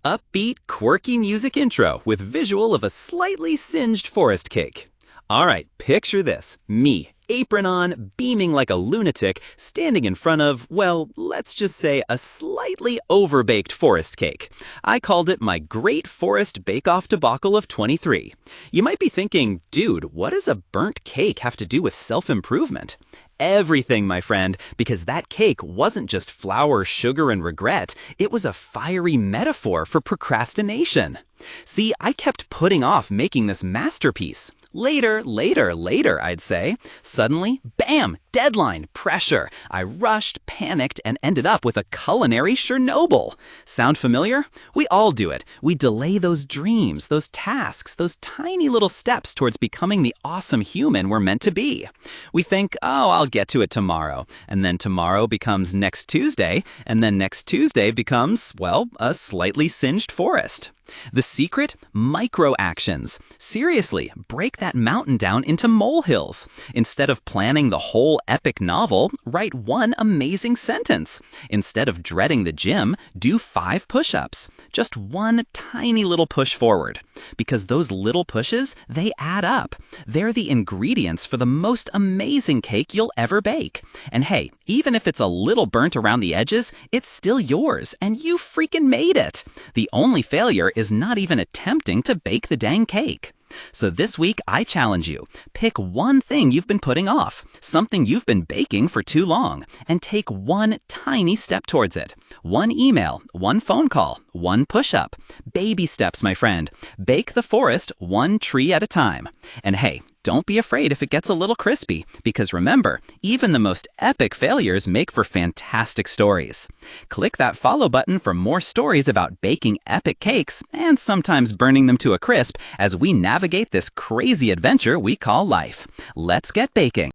Upbeat, quirky music intro with visual of a slightly singed forest cake. All right, picture this. Me, apron on, beaming like a lunatic, standing in front of, well, let's just say a slightly overbaked forest cake. I called it my Great Forest Bake-Off Debacle of 23. You might be thinking, dude, what does a burnt cake have to do with self-improvement? Everything, my friend, because that cake wasn't just flour, sugar, and regret. It was a fiery metaphor for procrastination. See, I kept putting off making this masterpiece. Later, I'd say. Suddenly, bam, deadline, pressure. I rushed, panicked, and ended up with a culinary Chernobyl. Sound familiar? We all do it. We delay those dreams, those tasks, those tiny little steps towards becoming the awesome human we're meant to be. We think, oh, I'll get to it tomorrow. And then tomorrow becomes next Tuesday. And then next Tuesday becomes, well, a slightly singed forest. The secret? Micro actions. Seriously, break that mountain down into molehills. Instead of planning the whole epic novel, write one amazing sentence. Instead of dreading the gym, do 5 push-ups. Just one tiny little push forward. Because those little pushes, they add up. They're the ingredients for the most amazing cake you'll ever bake. And hey, even if it's a little burnt around the edges, it's still yours, and you freaking made it. The only failure is not even attempting to bake the dang cake. So this week, I challenge you. Pick one thing you've been putting off, something you've been baking for too long, and take one tiny step towards it. One email, one phone call, one push-up. Baby steps, my friend. Bake the forest one tree at a time. And hey, don't be afraid if it gets a little crispy, because remember, even the most epic failures make for fantastic stories. Click that follow button for more stories about baking epic cakes and sometimes burning them to a crisp as we navigate this crazy adventure we call life. Let's get baking.